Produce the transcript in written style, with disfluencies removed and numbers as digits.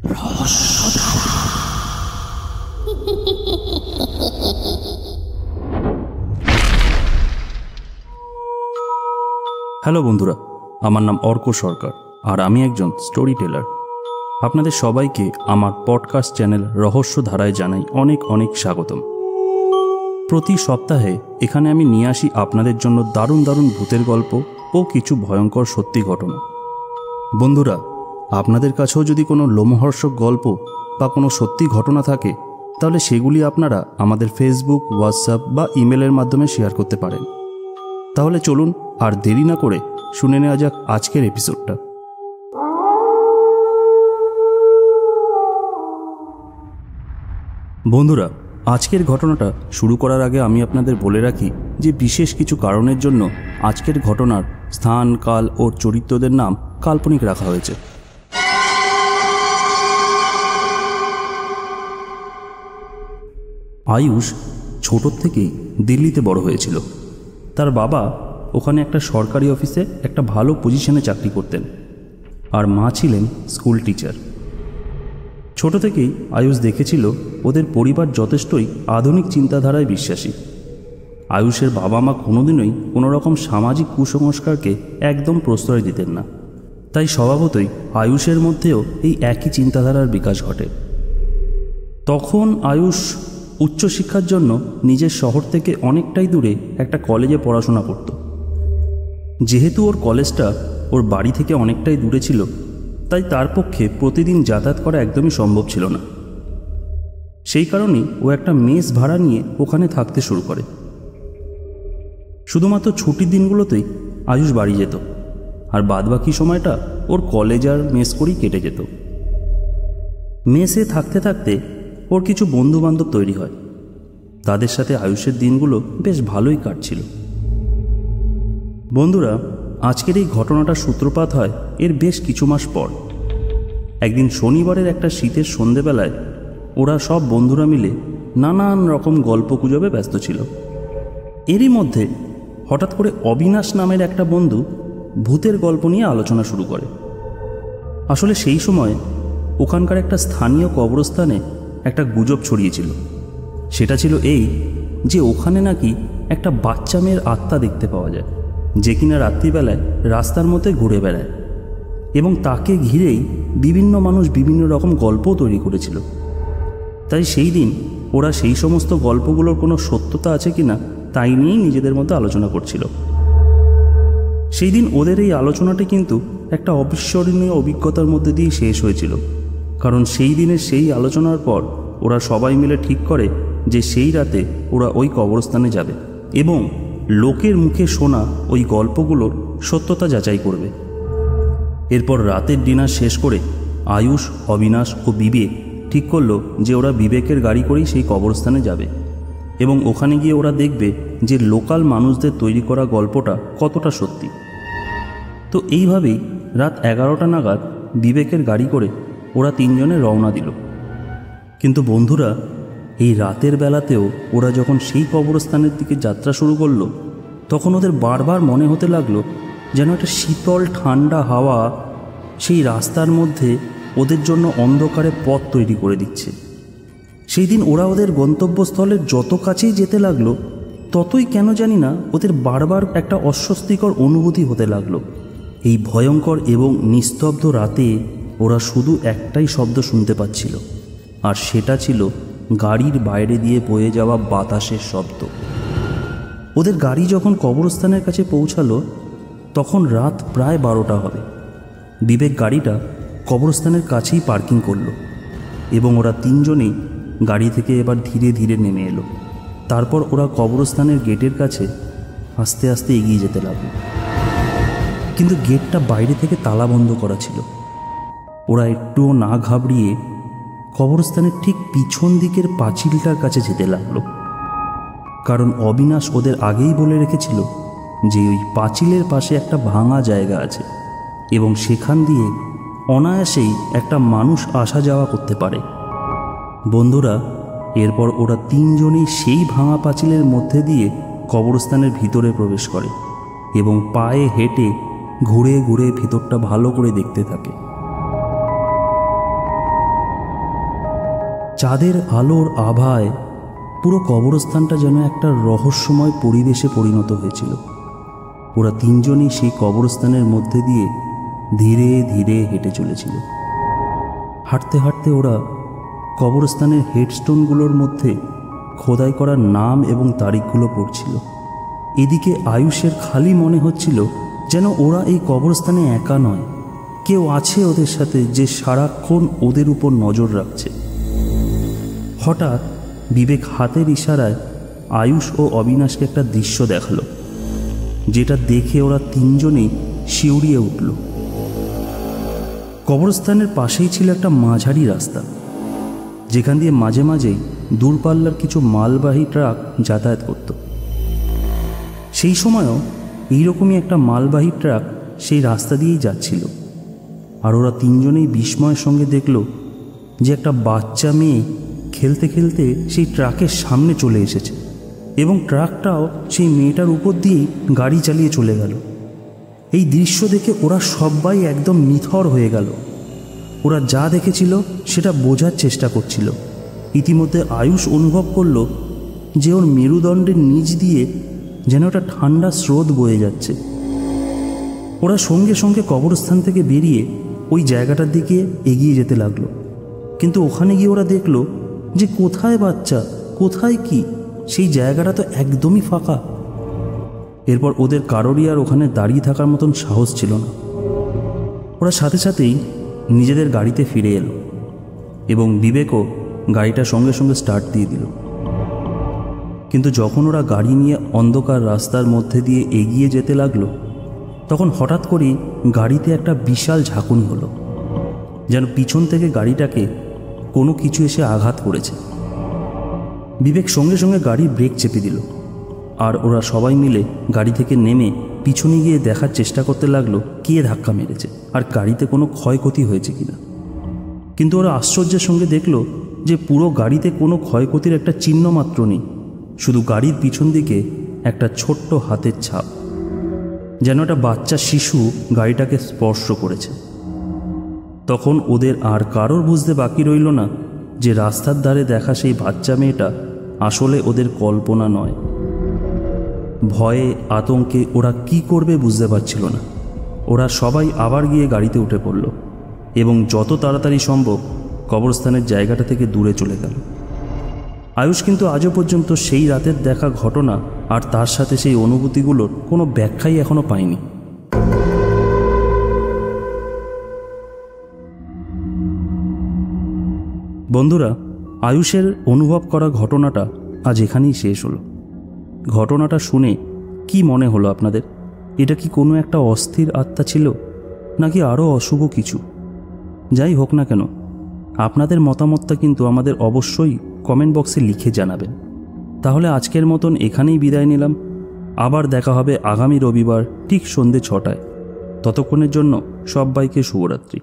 Hello বন্ধুরা, আমার নাম অর্ক সরকার আর আমি একজন স্টোরি টেলার। আপনাদের সবাইকে আমার পডকাস্ট চ্যানেল রহস্য ধারায় জানাই অনেক অনেক স্বাগতম। প্রতি সপ্তাহে এখানে আমি নিয়ে আসি আপনাদের জন্য দারুণ দারুণ ভূতের গল্প ও কিছু ভয়ঙ্কর সত্যি ঘটনা। বন্ধুরা, আপনাদের কাছেও যদি কোনো লোমহর্ষক গল্প বা কোনো সত্যি ঘটনা থাকে তাহলে সেগুলি আপনারা আমাদের ফেসবুক, হোয়াটসঅ্যাপ বা ইমেলের মাধ্যমে শেয়ার করতে পারেন। তাহলে চলুন আর দেরি না করে শুনে নেওয়া যাক আজকের এপিসোডটা। বন্ধুরা, আজকের ঘটনাটা শুরু করার আগে আমি আপনাদের বলে রাখি যে বিশেষ কিছু কারণের জন্য আজকের ঘটনার স্থান, কাল ও চরিত্রদের নাম কাল্পনিক রাখা হয়েছে। আয়ুষ ছোটোর থেকেই দিল্লিতে বড় হয়েছিল। তার বাবা ওখানে একটা সরকারি অফিসে একটা ভালো পজিশনে চাকরি করতেন, আর মা ছিলেন স্কুল টিচার। ছোট থেকেই আয়ুষ দেখেছিল ওদের পরিবার যথেষ্টই আধুনিক চিন্তাধারায় বিশ্বাসী। আয়ুষের বাবা মা কোনোদিনই কোনো রকম সামাজিক কুসংস্কারকে একদম প্রশ্রয় দিতেন না, তাই স্বভাবতই আয়ুষের মধ্যেও এই একই চিন্তাধারার বিকাশ ঘটে। তখন আয়ুষ উচ্চশিক্ষার জন্য নিজের শহর থেকে অনেকটাই দূরে একটা কলেজে পড়াশোনা করত। যেহেতু ওর কলেজটা ওর বাড়ি থেকে অনেকটাই দূরে ছিল, তাই তার পক্ষে প্রতিদিন যাতায়াত করা একদমই সম্ভব ছিল না। সেই কারণেই ও একটা মেস ভাড়া নিয়ে ওখানে থাকতে শুরু করে। শুধুমাত্র ছুটির দিনগুলোতেই আয়ুষ বাড়ি যেত, আর বাদবাকি সময়টা ওর কলেজ আর মেস করেই কেটে যেত। মেসে থাকতে থাকতে ওর কিছু বন্ধুবান্ধব তৈরি হয়। তাদের সাথে আয়ুষের দিনগুলো বেশ ভালোই কাটছিল। বন্ধুরা, আজকের এই ঘটনাটার সূত্রপাত হয় এর বেশ কিছু মাস পর। একদিন শনিবারের একটা শীতের সন্ধেবেলায় ওরা সব বন্ধুরা মিলে নানান রকম গল্পগুজবে ব্যস্ত ছিল। এরই মধ্যে হঠাৎ করে অবিনাশ নামের একটা বন্ধু ভূতের গল্প নিয়ে আলোচনা শুরু করে। আসলে সেই সময় ওখানকার একটা স্থানীয় কবরস্থানে একটা গুজব ছড়িয়েছিল। সেটা ছিল এই যে ওখানে নাকি একটা বাচ্চা মেয়ের আত্মা দেখতে পাওয়া যায়, যে কিনা রাত্রিবেলায় রাস্তার মধ্যে ঘুরে বেড়ায়, এবং তাকে ঘিরেই বিভিন্ন মানুষ বিভিন্ন রকম গল্পও তৈরি করেছিল। তাই সেই দিন ওরা সেই সমস্ত গল্পগুলোর কোনো সত্যতা আছে কিনা তাই নিয়েই নিজেদের মধ্যে আলোচনা করছিল। সেই দিন ওদের এই আলোচনাটি কিন্তু একটা অবিস্মরণীয় অভিজ্ঞতার মধ্যে দিয়ে শেষ হয়েছিল। কারণ সেই দিনের সেই আলোচনার পর ওরা সবাই মিলে ঠিক করে যে সেই রাতে ওরা ওই কবরস্থানে যাবে এবং লোকের মুখে শোনা ওই গল্পগুলোর সত্যতা যাচাই করবে। এরপর রাতের ডিনার শেষ করে আয়ুষ, অবিনাশ ও বিবেক ঠিক করলো যে ওরা বিবেকের গাড়ি করেই সেই কবরস্থানে যাবে এবং ওখানে গিয়ে ওরা দেখবে যে লোকাল মানুষদের তৈরি করা গল্পটা কতটা সত্যি। তো এইভাবেই রাত 11টা নাগাদ বিবেকের গাড়ি করে ওরা তিনজনে রওনা দিল। কিন্তু বন্ধুরা, এই রাতের বেলাতেও ওরা যখন সেই কবরস্থানের দিকে যাত্রা শুরু করলো, তখন ওদের বারবার মনে হতে লাগলো যেন একটা শীতল ঠান্ডা হাওয়া সেই রাস্তার মধ্যে ওদের জন্য অন্ধকারে পথ তৈরি করে দিচ্ছে। সেই দিন ওরা ওদের গন্তব্যস্থলের যত কাছেই যেতে লাগলো, ততই কেন জানি না ওদের বারবার একটা অস্বস্তিকর অনুভূতি হতে লাগলো। এই ভয়ঙ্কর এবং নিস্তব্ধ রাতে ওরা শুধু একটাই শব্দ শুনতে পাচ্ছিল, আর সেটা ছিল গাড়ির বাইরে দিয়ে বয়ে যাওয়া বাতাসের শব্দ। ওদের গাড়ি যখন কবরস্থানের কাছে পৌঁছালো তখন রাত প্রায় 12টা হবে। বিবেক গাড়িটা কবরস্থানের কাছেই পার্কিং করলো এবং ওরা তিনজনেই গাড়ি থেকে এবার ধীরে ধীরে নেমে এলো। তারপর ওরা কবরস্থানের গেটের কাছে আস্তে আস্তে এগিয়ে যেতে লাগলো। কিন্তু গেটটা বাইরে থেকে তালা বন্ধ করা ছিল। ওরা একটুও না ঘাবড়িয়ে কবরস্থানের ঠিক পিছন দিকের পাঁচিলটার কাছে যেতে লাগলো, কারণ অবিনাশ ওদের আগেই বলে রেখেছিল যে ওই পাঁচিলের পাশে একটা ভাঙা জায়গা আছে এবং সেখান দিয়ে অনায়াসেই একটা মানুষ আসা যাওয়া করতে পারে। বন্ধুরা, এরপর ওরা তিনজনেই সেই ভাঙা পাঁচিলের মধ্যে দিয়ে কবরস্থানের ভিতরে প্রবেশ করে এবং পায়ে হেঁটে ঘুরে ঘুরে ভিতরটা ভালো করে দেখতে থাকে। চাঁদের আলোর আভায় পুরো কবরস্থানটা যেন একটা রহস্যময় পরিবেশে পরিণত হয়েছিল। ওরা তিনজনই সেই কবরস্থানের মধ্যে দিয়ে ধীরে ধীরে হেঁটে চলেছিল। হাঁটতে হাঁটতে ওরা কবরস্থানের হেডস্টোনগুলোর মধ্যে খোদাই করা নাম এবং তারিখগুলো পড়ছিল। এদিকে আয়ুষের খালি মনে হচ্ছিল যেন ওরা এই কবরস্থানে একা নয়, কেউ আছে ওদের সাথে যে সারাক্ষণ ওদের উপর নজর রাখছে। হঠাৎ বিবেক হাতের ইশারায় আয়ুষ ও অবিনাশকে একটা দৃশ্য দেখালো, যেটা দেখে ওরা তিনজনেই শিউরিয়ে উঠল। কবরস্থানের পাশেই ছিল একটা মাঝারি রাস্তা, যেখান দিয়ে মাঝে মাঝেই দূরপাল্লার কিছু মালবাহী ট্রাক যাতায়াত করত। সেই সময়ও এইরকমই একটা মালবাহী ট্রাক সেই রাস্তা দিয়েই যাচ্ছিল। আর ওরা তিনজনেই বিস্ময়ের সঙ্গে দেখল যে একটা বাচ্চা মেয়ে খেলতে খেলতে সেই ট্রাকের সামনে চলে এসেছে এবং ট্রাকটাও সেই মেয়েটার উপর দিয়েই গাড়ি চালিয়ে চলে গেল। এই দৃশ্য দেখে ওরা সবাই একদম নিথর হয়ে গেল। ওরা যা দেখেছিল সেটা বোঝার চেষ্টা করছিল। ইতিমধ্যে আয়ুষ অনুভব করল যে ওর মেরুদণ্ডের নিচ দিয়ে যেন একটা ঠান্ডা স্রোত বয়ে যাচ্ছে। ওরা সঙ্গে সঙ্গে কবরস্থান থেকে বেরিয়ে ওই জায়গাটার দিকে এগিয়ে যেতে লাগলো। কিন্তু ওখানে গিয়ে ওরা দেখলো যে কোথায় বাচ্চা, কোথায় কি, সেই জায়গাটা তো একদমই ফাঁকা। এরপর ওদের কারোরই আর ওখানে দাঁড়িয়ে থাকার মতন সাহস ছিল না। ওরা সাথে সাথেই নিজেদের গাড়িতে ফিরে এলো এবং বিবেকও গাড়িটা সঙ্গে সঙ্গে স্টার্ট দিয়ে দিল। কিন্তু যখন ওরা গাড়ি নিয়ে অন্ধকার রাস্তার মধ্যে দিয়ে এগিয়ে যেতে লাগলো, তখন হঠাৎ করেই গাড়িতে একটা বিশাল ঝাঁকুনি হলো, যেন পিছন থেকে গাড়িটাকে কোনো কিছু এসে আঘাত করেছে। বিবেক সঙ্গে সঙ্গে গাড়ির ব্রেক চেপে দিল, আর ওরা সবাই মিলে গাড়ি থেকে নেমে পিছনে গিয়ে দেখার চেষ্টা করতে লাগলো কে ধাক্কা মেরেছে আর গাড়িতে কোনো ক্ষয়ক্ষতি হয়েছে কিনা। কিন্তু ওরা আশ্চর্যের সঙ্গে দেখলো যে পুরো গাড়িতে কোনো ক্ষয়ক্ষতির একটা চিহ্ন মাত্র নেই, শুধু গাড়ির পিছন দিকে একটা ছোট্ট হাতের ছাপ, যেন একটা বাচ্চা শিশু গাড়িটাকে স্পর্শ করেছে। তখন ওদের আর কারোর বুঝতে বাকি রইল না যে রাস্তার ধারে দেখা সেই বাচ্চা মেয়েটা আসলে ওদের কল্পনা নয়। ভয়ে আতঙ্কে ওরা কি করবে বুঝতে পারছিল না। ওরা সবাই আবার গিয়ে গাড়িতে উঠে পড়ল এবং যত তাড়াতাড়ি সম্ভব কবরস্থানের জায়গাটা থেকে দূরে চলে গেল। আয়ুষ কিন্তু আজও পর্যন্ত সেই রাতের দেখা ঘটনা আর তার সাথে সেই অনুভূতিগুলোর কোনো ব্যাখ্যাই এখনো পায়নি। বন্ধুরা, আয়ুষের অনুভব করা ঘটনাটা আজ এখানেই শেষ হলো। ঘটনাটা শুনে কি মনে হলো আপনাদের? এটা কি কোনো একটা অস্থির আত্মা ছিল, নাকি আরও অশুভ কিছু? যাই হোক না কেন, আপনাদের মতামতটা কিন্তু আমাদের অবশ্যই কমেন্ট বক্সে লিখে জানাবেন। তাহলে আজকের মতন এখানেই বিদায় নিলাম। আবার দেখা হবে আগামী রবিবার ঠিক সন্ধ্যে 6টায়। ততক্ষণের জন্য সবাইকে শুভরাত্রি।